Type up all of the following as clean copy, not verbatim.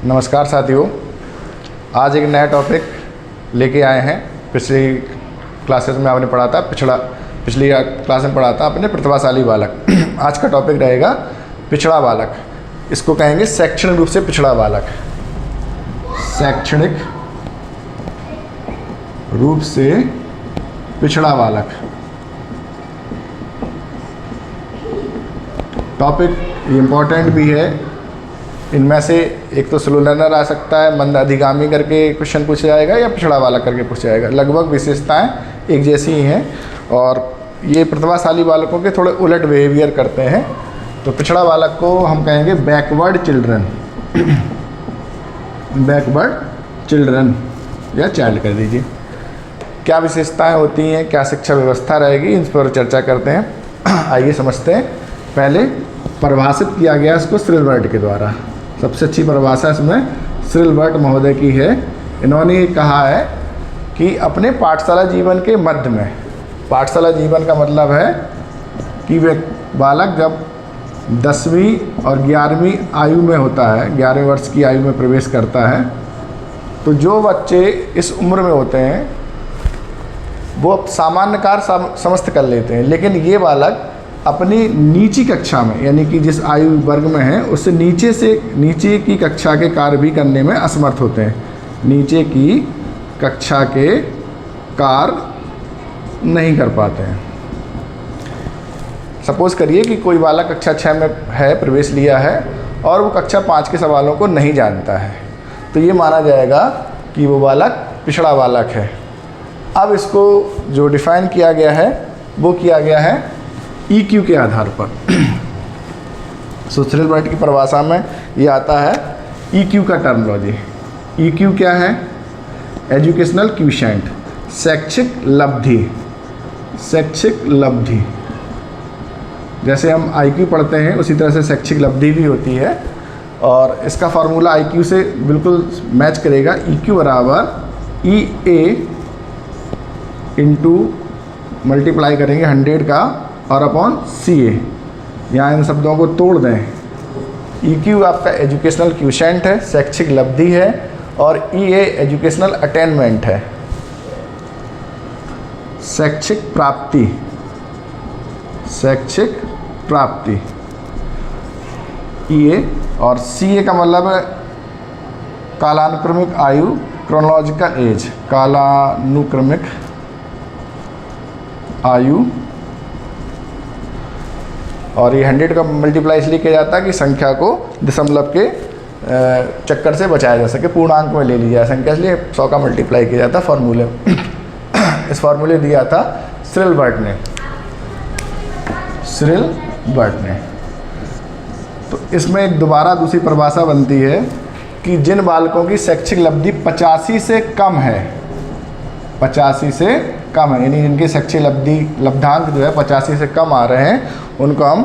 नमस्कार साथियों, आज एक नया टॉपिक लेके आए हैं। पिछली क्लासेस में आपने पढ़ा था पिछली क्लास में पढ़ा था आपने प्रतिभाशाली बालक। आज का टॉपिक रहेगा पिछड़ा बालक। इसको कहेंगे शैक्षणिक रूप से पिछड़ा बालक। शैक्षणिक रूप से पिछड़ा बालक टॉपिक इम्पोर्टेंट भी है। इनमें से एक तो स्लो लर्नर आ सकता है, मंद अधिगामी करके क्वेश्चन पूछा जाएगा या पिछड़ा बालक करके पूछा जाएगा। लगभग विशेषताएं एक जैसी ही हैं और ये प्रतिभाशाली बालकों के थोड़े उलट बिहेवियर करते हैं। तो पिछड़ा बालक को हम कहेंगे बैकवर्ड चिल्ड्रन। बैकवर्ड चिल्ड्रन या चाइल्ड कर दीजिए। क्या विशेषताएं होती हैं, क्या शिक्षा व्यवस्था रहेगी, इन पर चर्चा करते हैं। आइए समझते हैं। पहले परिभाषित किया गया इसको श्रिलबर्ट के द्वारा। सबसे अच्छी परिभाषा इसमें श्रिलबर्ट महोदय की है। इन्होंने कहा है कि अपने पाठशाला जीवन के मध्य में, पाठशाला जीवन का मतलब है कि वे बालक जब 10वीं और 11वीं आयु में होता है, 11वें वर्ष की आयु में प्रवेश करता है, तो जो बच्चे इस उम्र में होते हैं वो सामान्य कार्य समस्त कर लेते हैं, लेकिन ये बालक अपनी नीची कक्षा में, यानी कि जिस आयु वर्ग में है उससे नीचे की कक्षा के कार्य भी करने में असमर्थ होते हैं। नीचे की कक्षा के कार्य नहीं कर पाते हैं। सपोज़ करिए कि कोई बालक कक्षा 6 में है, प्रवेश लिया है और वो कक्षा 5 के सवालों को नहीं जानता है, तो ये माना जाएगा कि वो बालक पिछड़ा बालक है। अब इसको जो डिफ़ाइन किया गया है वो किया गया है EQ के आधार पर। श्रिलबर्ट की परिभाषा में ये आता है EQ का टर्मिनोलॉजी। EQ क्या है? एजुकेशनल क्वोशिएंट, शैक्षिक लब्धि। शैक्षिक लब्धि, जैसे हम IQ पढ़ते हैं उसी तरह से शैक्षिक लब्धि भी होती है और इसका फार्मूला IQ से बिल्कुल मैच करेगा। EQ बराबर EA इंटू मल्टीप्लाई करेंगे 100 का और अपॉन CA। यहाँ इन शब्दों को तोड़ दें। EQ आपका एजुकेशनल क्वोशिएंट है, शैक्षिक लब्धि है, और EA एजुकेशनल अटेनमेंट है, शैक्षिक प्राप्ति। शैक्षिक प्राप्ति EA, और CA का मतलब है कालानुक्रमिक आयु, क्रोनोलॉजिकल एज। कालानुक्रमिक आयु, और ये 100 का मल्टीप्लाई इसलिए किया जाता है कि संख्या को दशमलव के चक्कर से बचाया जा सके, पूर्णांक में ले ली जाए संख्या, इसलिए 100 का मल्टीप्लाई किया जाता है फार्मूले। इस फार्मूले दिया था श्रिलबर्ट ने। श्रिलबर्ट ने। तो इसमें एक दोबारा दूसरी परिभाषा बनती है कि जिन बालकों की शैक्षिक लब्धि 85 से कम है, 85 से कम है, यानी जिनकी शैक्षिक लब्धांक जो है 85 से कम आ रहे हैं, उनको हम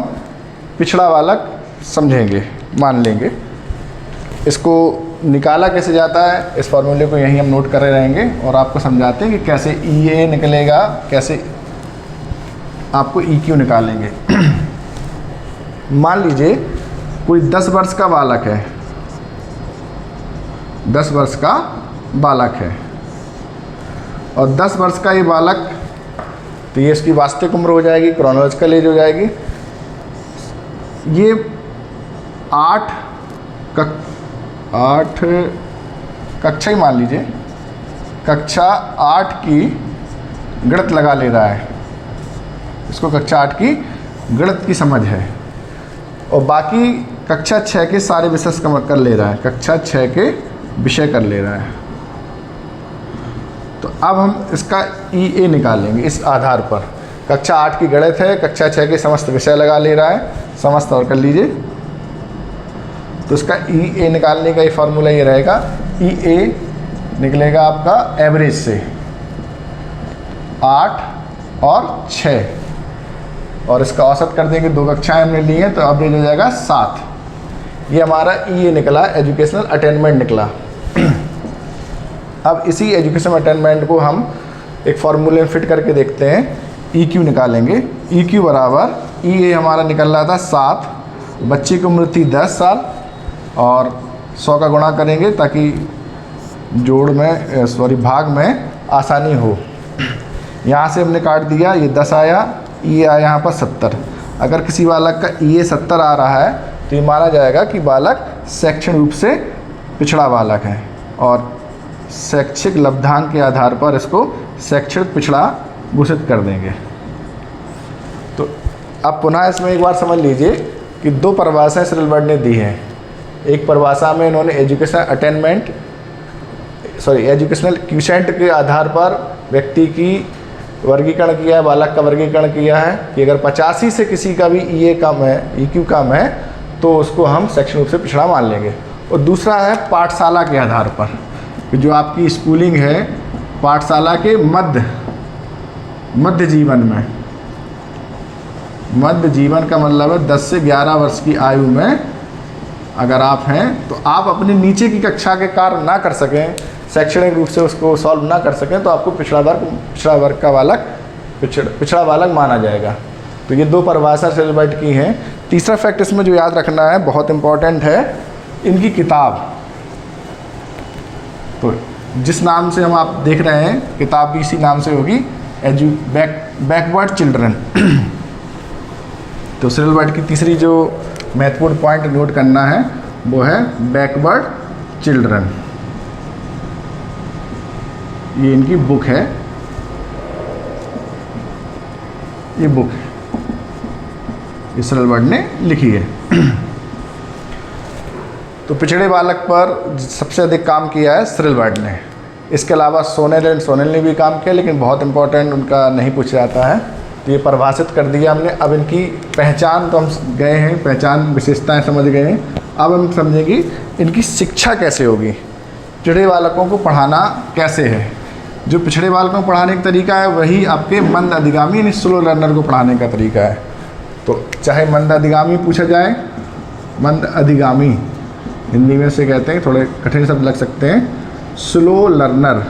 पिछड़ा बालक समझेंगे, मान लेंगे। इसको निकाला कैसे जाता है, इस फॉर्मूले को यहीं हम नोट कर रहेंगे और आपको समझाते हैं कि कैसे EA निकलेगा, कैसे आपको EQ निकालेंगे। मान लीजिए कोई 10 वर्ष का बालक है, 10 वर्ष का बालक है, और 10 वर्ष का ये बालक, तो ये इसकी वास्तविक उम्र हो जाएगी, क्रोनोलॉजिकल एज हो जाएगी। ये 8 कक्षा ही मान लीजिए, कक्षा 8 की गणित लगा ले रहा है। इसको कक्षा 8 की गणित की समझ है और बाकी कक्षा 6 के सारे विषय कर ले रहा है, कक्षा 6 के विषय कर ले रहा है। तो अब हम इसका EA निकालेंगे इस आधार पर। कक्षा 8 की गणित है, कक्षा 6 के समस्त विषय लगा ले रहा है, समस्त और कर लीजिए। तो इसका EA निकालने का ये फार्मूला ये रहेगा, EA निकलेगा आपका एवरेज से 8 और 6, और इसका औसत कर देंगे, 2 कक्षाएँ हमने ली हैं तो एवरेज हो जाएगा 7। ये हमारा EA निकला, एजुकेशनल अटेनमेंट निकला। अब इसी एजुकेशन अटेनमेंट को हम एक फार्मूले में फिट करके देखते हैं। EQ निकालेंगे। EQ बराबर EA हमारा निकल रहा था 7, बच्चे की उम्र थी 10 साल और 100 का गुणा करेंगे ताकि जोड़ में भाग में आसानी हो। यहाँ से हमने काट दिया, ये 10 आया, ये आया यहाँ पर 70। अगर किसी बालक का ये 70 आ रहा है तो ये माना जाएगा कि बालक शैक्षणिक रूप से पिछड़ा बालक है, और शैक्षिक लब्धांक के आधार पर इसको शैक्षणिक पिछड़ा घोषित कर देंगे। तो अब पुनः इसमें एक बार समझ लीजिए कि 2 परिभाषाएं सिरिलबर्ड ने दी हैं। एक परिभाषा में इन्होंने एजुकेशनल क्वोशिएंट के आधार पर व्यक्ति की वर्गीकरण किया है, बालक का वर्गीकरण किया है कि अगर 85 से किसी का भी EQ कम है तो उसको हम शैक्षणिक रूप से पिछड़ा मान लेंगे। और दूसरा है पाठशाला के आधार पर, कि जो आपकी स्कूलिंग है पाठशाला के मध्य जीवन में, मध्य जीवन का मतलब है 10 से 11 वर्ष की आयु में अगर आप हैं तो आप अपने नीचे की कक्षा के कार्य ना कर सकें, शैक्षणिक रूप से उसको सॉल्व ना कर सकें, तो आपको पिछड़ा वर्ग का बालक पिछड़ा बालक माना जाएगा। तो ये 2 परिभाषा सिरिलबर्ड की हैं। तीसरा फैक्ट इसमें जो याद रखना है, बहुत इम्पॉर्टेंट है, इनकी किताब। तो जिस नाम से हम आप देख रहे हैं, किताब भी इसी नाम से होगी, बैकवर्ड चिल्ड्रन। तो सिरिलबर्ड की तीसरी जो महत्वपूर्ण पॉइंट नोट करना है वो है बैकवर्ड चिल्ड्रन। ये इनकी बुक है, ये बुक ये सिरिलबर्ड ने लिखी है। तो पिछड़े बालक पर सबसे अधिक काम किया है सिरिलबर्ड ने। इसके अलावा सोनेल ने भी काम किया, लेकिन बहुत इंपॉर्टेंट उनका नहीं पूछा जाता है। तो ये परिभाषित कर दिया हमने। अब इनकी पहचान तो हम गए हैं, पहचान विशेषताएं समझ गए हैं। अब हम समझेंगे इनकी शिक्षा कैसे होगी, पिछड़े बालकों को पढ़ाना कैसे है। जो पिछड़े बालकों को पढ़ाने का तरीका है वही आपके मंद अधिगामी यानी स्लो लर्नर को पढ़ाने का तरीका है। तो चाहे मंद अधिगामी पूछा जाए, मंद अधिगामी हिंदी में से कहते हैं, थोड़े कठिन शब्द लग सकते हैं, स्लो लर्नर,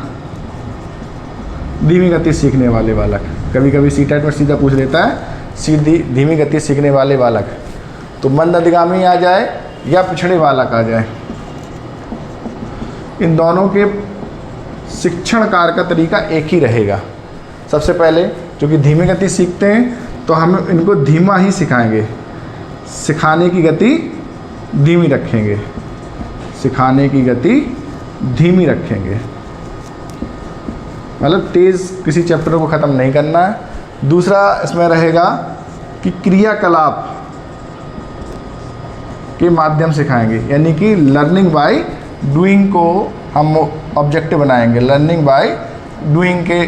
धीमी गति सीखने वाले बालक। कभी कभी सीटेट में सीधा पूछ लेता है धीमी गति सीखने वाले बालक। तो मंद अधिगामी आ जाए या पिछड़े बालक आ जाए, इन दोनों के शिक्षण कार्य का तरीका एक ही रहेगा। सबसे पहले क्योंकि धीमी गति सीखते हैं तो हम इनको धीमा ही सिखाएंगे, सिखाने की गति धीमी रखेंगे, सिखाने की गति धीमी रखेंगे, मतलब तेज़ किसी चैप्टर को ख़त्म नहीं करना है। दूसरा इसमें रहेगा कि क्रियाकलाप के माध्यम सिखाएंगे, यानी कि लर्निंग बाय डूइंग को हम ऑब्जेक्टिव बनाएंगे, लर्निंग बाय डूइंग के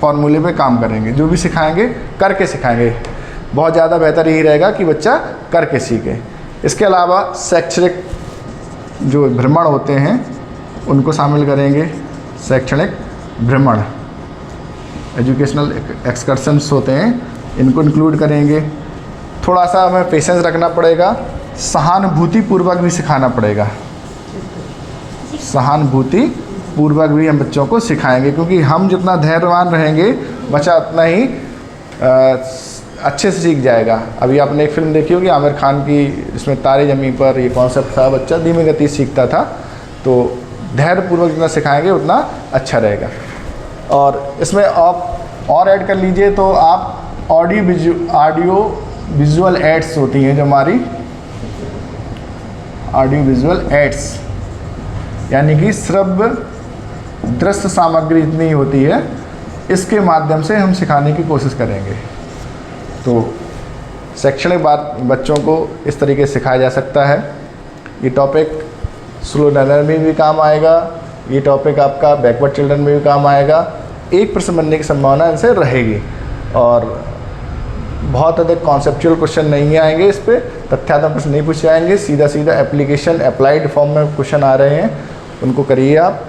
फॉर्मूले पे काम करेंगे। जो भी सिखाएंगे करके सिखाएंगे, बहुत ज़्यादा बेहतर यही रहेगा कि बच्चा करके सीखे। इसके अलावा शैक्षणिक जो भ्रमण होते हैं उनको शामिल करेंगे, शैक्षणिक भ्रमण, एजुकेशनल एक्सकर्शंस होते हैं, इनको इंक्लूड करेंगे। थोड़ा सा हमें पेशेंस रखना पड़ेगा, सहानुभूतिपूर्वक भी सिखाना पड़ेगा, सहानुभूतिपूर्वक भी हम बच्चों को सिखाएंगे, क्योंकि हम जितना धैर्यवान रहेंगे बच्चा उतना ही अच्छे से सीख जाएगा। अभी आपने एक फिल्म देखी होगी आमिर खान की, इसमें तारे ज़मीं पर ये कॉन्सेप्ट था, बच्चा धीमी गति सीखता था। तो धैर्यपूर्वक जितना सिखाएंगे उतना अच्छा रहेगा। और इसमें आप और ऐड कर लीजिए तो आप ऑडियो विजुअल एड्स होती हैं, जो हमारी ऑडियो विजुअल एड्स यानी कि श्रव्य दृश्य सामग्री इतनी होती है, इसके माध्यम से हम सिखाने की कोशिश करेंगे। तो शैक्षणिक बच्चों को इस तरीके से सिखाया जा सकता है। ये टॉपिक स्लो लर्नर में भी काम आएगा, ये टॉपिक आपका बैकवर्ड चिल्ड्रन में भी काम आएगा। एक प्रश्न बनने की संभावना इनसे रहेगी, और बहुत अधिक कॉन्सेप्चुअल क्वेश्चन नहीं आएंगे, इस पर तथ्यात्मक प्रश्न नहीं पूछे जाएंगे, सीधा सीधा एप्लीकेशन अप्लाइड फॉर्म में क्वेश्चन आ रहे हैं, उनको करिए आप।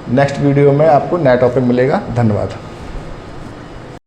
नेक्स्ट वीडियो में आपको नया टॉपिक मिलेगा। धन्यवाद।